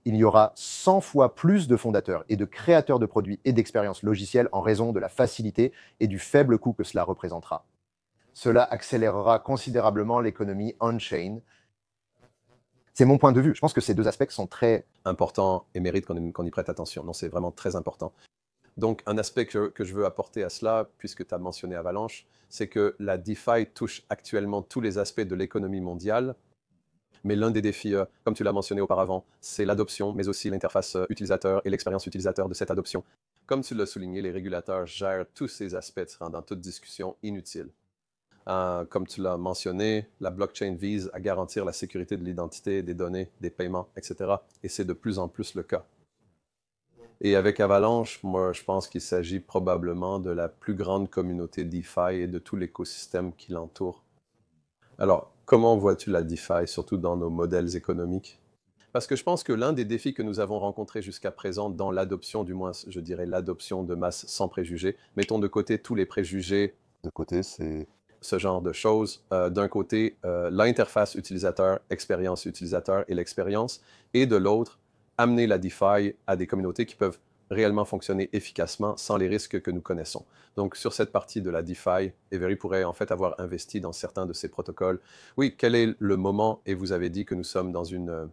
Il y aura 100 fois plus de fondateurs et de créateurs de produits et d'expériences logicielles en raison de la facilité et du faible coût que cela représentera. Cela accélérera considérablement l'économie on-chain. C'est mon point de vue. Je pense que ces deux aspects sont très importants et méritent qu'on y prête attention. Non, c'est vraiment très important. Donc, un aspect que je veux apporter à cela, puisque tu as mentionné Avalanche, c'est que la DeFi touche actuellement tous les aspects de l'économie mondiale. Mais l'un des défis, comme tu l'as mentionné auparavant, c'est l'adoption, mais aussi l'interface utilisateur et l'expérience utilisateur de cette adoption. Comme tu l'as souligné, les régulateurs gèrent tous ces aspects, rendant toute discussion inutile. Comme tu l'as mentionné, la blockchain vise à garantir la sécurité de l'identité, des données, des paiements, etc. Et c'est de plus en plus le cas. Et avec Avalanche, moi, je pense qu'il s'agit probablement de la plus grande communauté DeFi et de tout l'écosystème qui l'entoure. Alors, comment vois-tu la DeFi, surtout dans nos modèles économiques? Parce que je pense que l'un des défis que nous avons rencontrés jusqu'à présent dans l'adoption, du moins, je dirais l'adoption de masse sans préjugés, mettons de côté tous les préjugés, De côté, c'est ce genre de choses. D'un côté, l'interface utilisateur, expérience utilisateur et l'expérience, et de l'autre, amener la DeFi à des communautés qui peuvent réellement fonctionner efficacement sans les risques que nous connaissons. Donc, sur cette partie de la DeFi, Every pourrait en fait avoir investi dans certains de ces protocoles. Oui, quel est le moment? Et vous avez dit que nous sommes dans une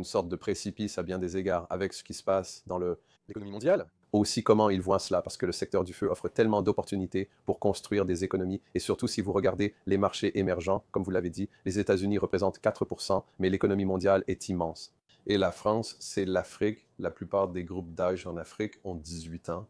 sorte de précipice à bien des égards avec ce qui se passe dans l'économie mondiale. Aussi, comment ils voient cela, parce que le secteur du feu offre tellement d'opportunités pour construire des économies. Et surtout, si vous regardez les marchés émergents, comme vous l'avez dit, les États-Unis représentent 4%, mais l'économie mondiale est immense. Et la France, c'est l'Afrique. La plupart des groupes d'âge en Afrique ont 18 ans.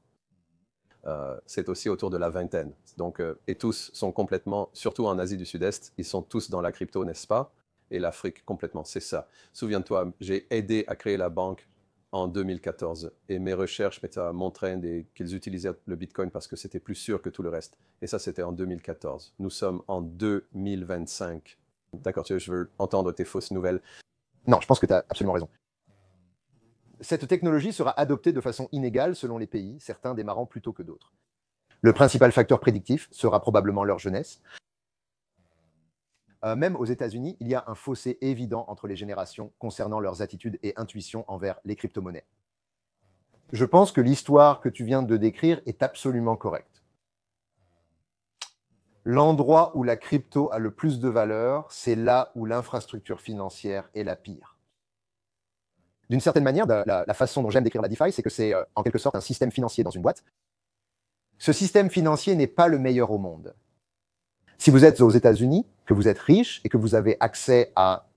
C'est aussi autour de la vingtaine. Donc, et tous sont complètement, surtout en Asie du Sud-Est, ils sont tous dans la crypto, n'est-ce pas? Et l'Afrique, complètement, c'est ça. Souviens-toi, j'ai aidé à créer la banque en 2014. Et mes recherches montraient qu'ils utilisaient le Bitcoin parce que c'était plus sûr que tout le reste. Et ça, c'était en 2014. Nous sommes en 2025. D'accord, je veux entendre tes fausses nouvelles. Non, je pense que tu as absolument raison. Cette technologie sera adoptée de façon inégale selon les pays, certains démarrant plus tôt que d'autres. Le principal facteur prédictif sera probablement leur jeunesse. Même aux États-Unis, il y a un fossé évident entre les générations concernant leurs attitudes et intuitions envers les crypto-monnaies. Je pense que l'histoire que tu viens de décrire est absolument correcte. L'endroit où la crypto a le plus de valeur, c'est là où l'infrastructure financière est la pire. D'une certaine manière, la façon dont j'aime décrire la DeFi, c'est que c'est en quelque sorte un système financier dans une boîte. Ce système financier n'est pas le meilleur au monde. Si vous êtes aux États-Unis, que vous êtes riche et que vous avez accès à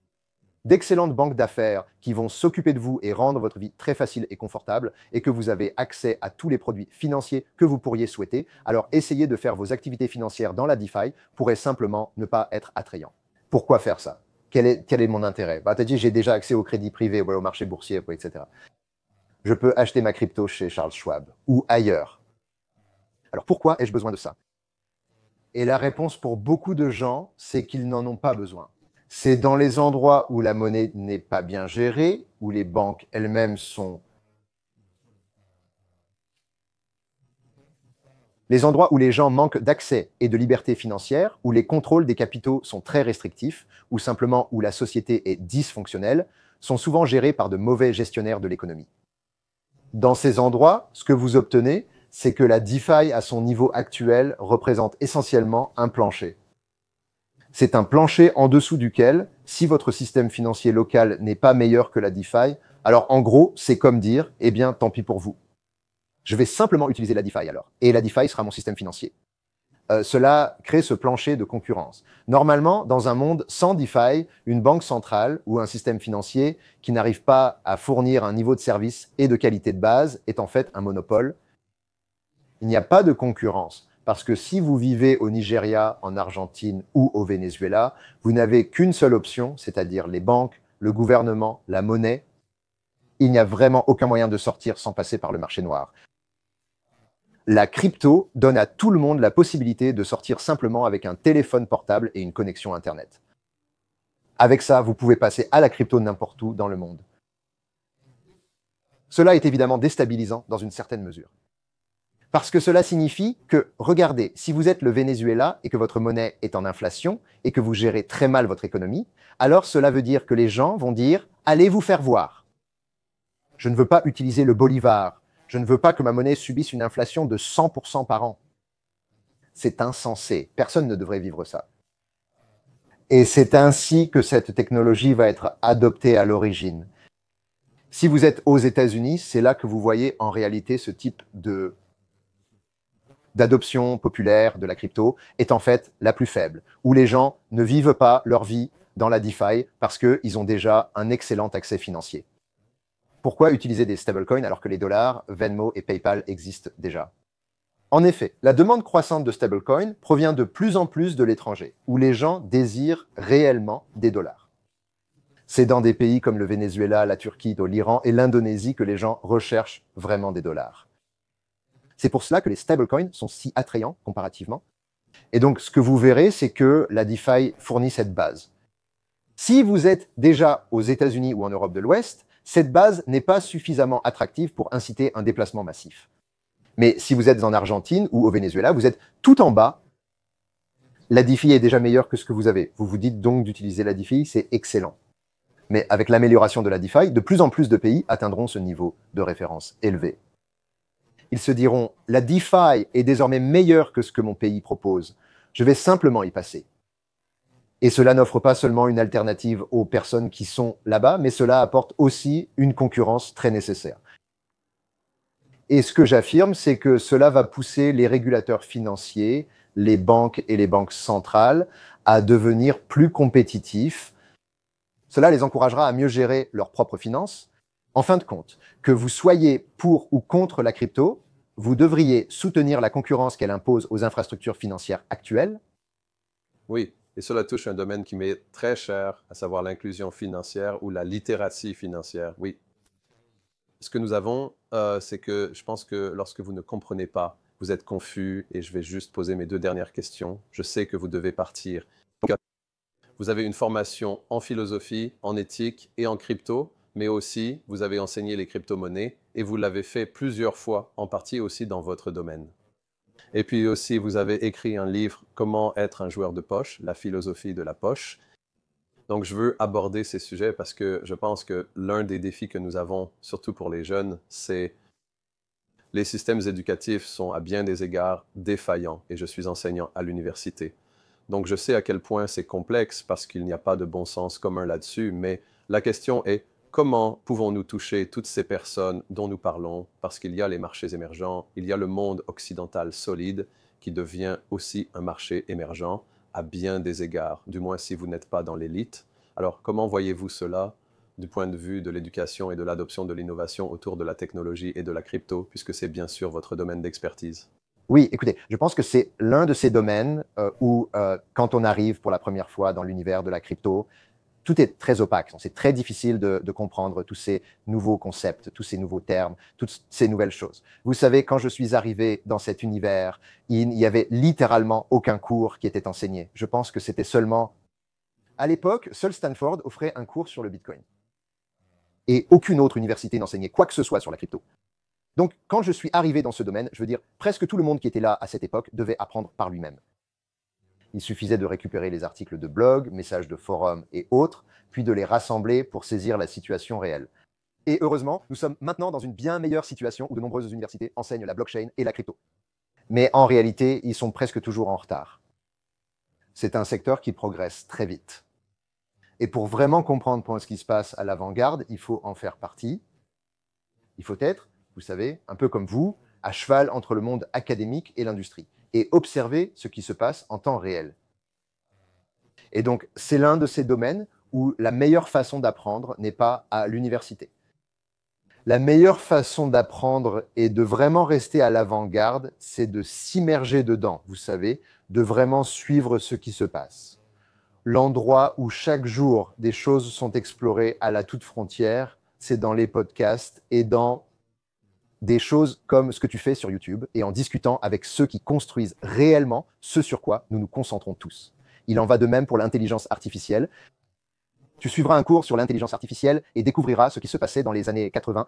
d'excellentes banques d'affaires qui vont s'occuper de vous et rendre votre vie très facile et confortable, et que vous avez accès à tous les produits financiers que vous pourriez souhaiter, alors essayez de faire vos activités financières dans la DeFi pourrait simplement ne pas être attrayant. Pourquoi faire ça? Quel est mon intérêt? Tu as dit, j'ai déjà accès au crédit privé, au marché boursier, etc. Je peux acheter ma crypto chez Charles Schwab ou ailleurs. Alors pourquoi ai-je besoin de ça? Et la réponse pour beaucoup de gens, c'est qu'ils n'en ont pas besoin. C'est dans les endroits où la monnaie n'est pas bien gérée, où les banques elles-mêmes sont... Les endroits où les gens manquent d'accès et de liberté financière, où les contrôles des capitaux sont très restrictifs, ou simplement où la société est dysfonctionnelle, sont souvent gérés par de mauvais gestionnaires de l'économie. Dans ces endroits, ce que vous obtenez, c'est que la DeFi à son niveau actuel représente essentiellement un plancher. C'est un plancher en dessous duquel, si votre système financier local n'est pas meilleur que la DeFi, alors en gros, c'est comme dire, eh bien, tant pis pour vous. Je vais simplement utiliser la DeFi alors. Et la DeFi sera mon système financier. cela crée ce plancher de concurrence. Normalement, dans un monde sans DeFi, une banque centrale ou un système financier qui n'arrive pas à fournir un niveau de service et de qualité de base est en fait un monopole. Il n'y a pas de concurrence. Parce que si vous vivez au Nigeria, en Argentine ou au Venezuela, vous n'avez qu'une seule option, c'est-à-dire les banques, le gouvernement, la monnaie. Il n'y a vraiment aucun moyen de sortir sans passer par le marché noir. La crypto donne à tout le monde la possibilité de sortir simplement avec un téléphone portable et une connexion Internet. Avec ça, vous pouvez passer à la crypto n'importe où dans le monde. Cela est évidemment déstabilisant dans une certaine mesure. Parce que cela signifie que, regardez, si vous êtes le Venezuela et que votre monnaie est en inflation et que vous gérez très mal votre économie, alors cela veut dire que les gens vont dire « allez vous faire voir ». Je ne veux pas utiliser le bolivar. Je ne veux pas que ma monnaie subisse une inflation de 100% par an. C'est insensé. Personne ne devrait vivre ça. Et c'est ainsi que cette technologie va être adoptée à l'origine. Si vous êtes aux États-Unis, c'est là que vous voyez en réalité ce type d'adoption populaire de la crypto est en fait la plus faible, où les gens ne vivent pas leur vie dans la DeFi parce qu'ils ont déjà un excellent accès financier. Pourquoi utiliser des stablecoins alors que les dollars, Venmo et PayPal existent déjà? En effet, la demande croissante de stablecoins provient de plus en plus de l'étranger, où les gens désirent réellement des dollars. C'est dans des pays comme le Venezuela, la Turquie, l'Iran et l'Indonésie que les gens recherchent vraiment des dollars. C'est pour cela que les stablecoins sont si attrayants comparativement. Et donc, ce que vous verrez, c'est que la DeFi fournit cette base. Si vous êtes déjà aux États-Unis ou en Europe de l'Ouest, cette base n'est pas suffisamment attractive pour inciter un déplacement massif. Mais si vous êtes en Argentine ou au Venezuela, vous êtes tout en bas. La DeFi est déjà meilleure que ce que vous avez. Vous vous dites donc d'utiliser la DeFi, c'est excellent. Mais avec l'amélioration de la DeFi, de plus en plus de pays atteindront ce niveau de référence élevé. Ils se diront, la DeFi est désormais meilleure que ce que mon pays propose. Je vais simplement y passer. Et cela n'offre pas seulement une alternative aux personnes qui sont là-bas, mais cela apporte aussi une concurrence très nécessaire. Et ce que j'affirme, c'est que cela va pousser les régulateurs financiers, les banques et les banques centrales à devenir plus compétitifs. Cela les encouragera à mieux gérer leurs propres finances. En fin de compte, que vous soyez pour ou contre la crypto, vous devriez soutenir la concurrence qu'elle impose aux infrastructures financières actuelles. Oui, et cela touche un domaine qui m'est très cher, à savoir l'inclusion financière ou la littératie financière. Oui. Ce que nous avons, c'est que je pense que lorsque vous ne comprenez pas, vous êtes confus et je vais juste poser mes 2 dernières questions. Je sais que vous devez partir. Donc, vous avez une formation en philosophie, en éthique et en crypto, mais aussi vous avez enseigné les crypto-monnaies et vous l'avez fait plusieurs fois, en partie aussi dans votre domaine. Et puis aussi, vous avez écrit un livre, Comment être un joueur de poche, la philosophie de la poche. Donc, je veux aborder ces sujets parce que je pense que l'un des défis que nous avons, surtout pour les jeunes, c'est les systèmes éducatifs sont à bien des égards défaillants et je suis enseignant à l'université. Donc, je sais à quel point c'est complexe parce qu'il n'y a pas de bon sens commun là-dessus, mais la question est comment pouvons-nous toucher toutes ces personnes dont nous parlons parce qu'il y a les marchés émergents, il y a le monde occidental solide qui devient aussi un marché émergent à bien des égards, du moins si vous n'êtes pas dans l'élite. Alors, comment voyez-vous cela du point de vue de l'éducation et de l'adoption de l'innovation autour de la technologie et de la crypto, puisque c'est bien sûr votre domaine d'expertise? Oui, écoutez, je pense que c'est l'un de ces domaines où, quand on arrive pour la première fois dans l'univers de la crypto, tout est très opaque. C'est très difficile de comprendre tous ces nouveaux concepts, tous ces nouveaux termes, toutes ces nouvelles choses. Vous savez, quand je suis arrivé dans cet univers, il n'y avait littéralement aucun cours qui était enseigné. Je pense que c'était seulement... À l'époque, seul Stanford offrait un cours sur le Bitcoin. Et aucune autre université n'enseignait quoi que ce soit sur la crypto. Donc, quand je suis arrivé dans ce domaine, je veux dire, presque tout le monde qui était là à cette époque devait apprendre par lui-même. Il suffisait de récupérer les articles de blog, messages de forums et autres, puis de les rassembler pour saisir la situation réelle. Et heureusement, nous sommes maintenant dans une bien meilleure situation où de nombreuses universités enseignent la blockchain et la crypto. Mais en réalité, ils sont presque toujours en retard. C'est un secteur qui progresse très vite. Et pour vraiment comprendre ce qui se passe à l'avant-garde, il faut en faire partie. Il faut être, vous savez, un peu comme vous, à cheval entre le monde académique et l'industrie. et observer ce qui se passe en temps réel. Et donc, c'est l'un de ces domaines où la meilleure façon d'apprendre n'est pas à l'université. La meilleure façon d'apprendre et de vraiment rester à l'avant-garde, c'est de s'immerger dedans, vous savez, de vraiment suivre ce qui se passe. L'endroit où chaque jour des choses sont explorées à la toute frontière, c'est dans les podcasts et dans des choses comme ce que tu fais sur YouTube et en discutant avec ceux qui construisent réellement ce sur quoi nous nous concentrons tous. Il en va de même pour l'intelligence artificielle. Tu suivras un cours sur l'intelligence artificielle et découvriras ce qui se passait dans les années 80.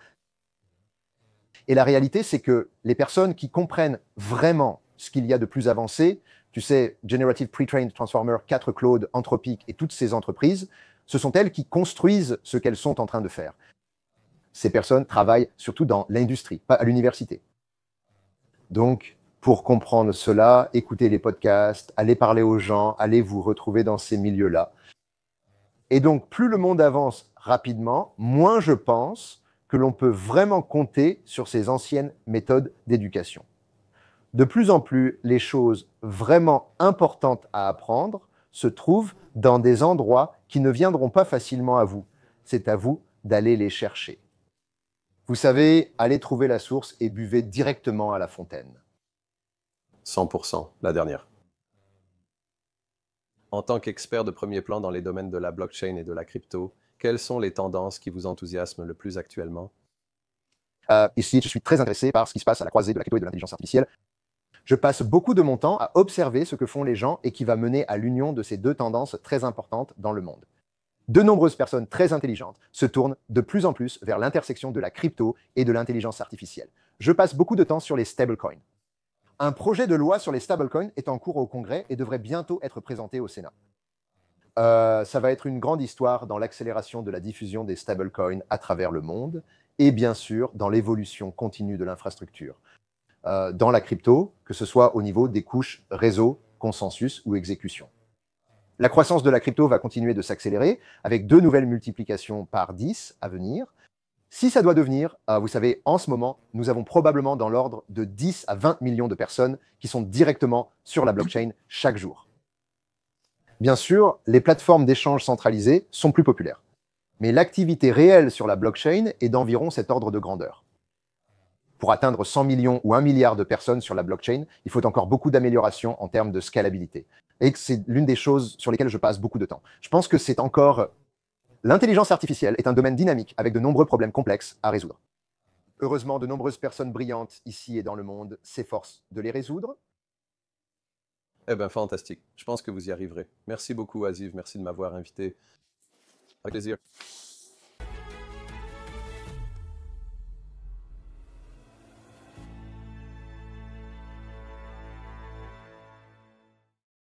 Et la réalité, c'est que les personnes qui comprennent vraiment ce qu'il y a de plus avancé, tu sais, Generative Pre-trained Transformer, 4 Claude, Anthropic et toutes ces entreprises, ce sont elles qui construisent ce qu'elles sont en train de faire. Ces personnes travaillent surtout dans l'industrie, pas à l'université. Donc, pour comprendre cela, écoutez les podcasts, allez parler aux gens, allez vous retrouver dans ces milieux-là. Et donc, plus le monde avance rapidement, moins je pense que l'on peut vraiment compter sur ces anciennes méthodes d'éducation. De plus en plus, les choses vraiment importantes à apprendre se trouvent dans des endroits qui ne viendront pas facilement à vous. C'est à vous d'aller les chercher. Vous savez, allez trouver la source et buvez directement à la fontaine. 100%, la dernière. En tant qu'expert de premier plan dans les domaines de la blockchain et de la crypto, quelles sont les tendances qui vous enthousiasment le plus actuellement? Ici, je suis très intéressé par ce qui se passe à la croisée de la crypto et de l'intelligence artificielle. Je passe beaucoup de mon temps à observer ce que font les gens et qui va mener à l'union de ces deux tendances très importantes dans le monde. De nombreuses personnes très intelligentes se tournent de plus en plus vers l'intersection de la crypto et de l'intelligence artificielle. Je passe beaucoup de temps sur les stablecoins. Un projet de loi sur les stablecoins est en cours au Congrès et devrait bientôt être présenté au Sénat. Ça va être une grande histoire dans l'accélération de la diffusion des stablecoins à travers le monde et bien sûr dans l'évolution continue de l'infrastructure. Dans la crypto, que ce soit au niveau des couches réseau, consensus ou exécution. La croissance de la crypto va continuer de s'accélérer avec 2 nouvelles multiplications par 10 à venir. Si ça doit devenir, vous savez, en ce moment, nous avons probablement dans l'ordre de 10 à 20 millions de personnes qui sont directement sur la blockchain chaque jour. Bien sûr, les plateformes d'échange centralisées sont plus populaires. Mais l'activité réelle sur la blockchain est d'environ cet ordre de grandeur. Pour atteindre 100 millions ou 1 milliard de personnes sur la blockchain, il faut encore beaucoup d'améliorations en termes de scalabilité. Et c'est l'une des choses sur lesquelles je passe beaucoup de temps. Je pense que c'est encore... L'intelligence artificielle est un domaine dynamique avec de nombreux problèmes complexes à résoudre. Heureusement, de nombreuses personnes brillantes ici et dans le monde s'efforcent de les résoudre. Eh bien, fantastique. Je pense que vous y arriverez. Merci beaucoup, Aziv. Merci de m'avoir invité. Avec plaisir.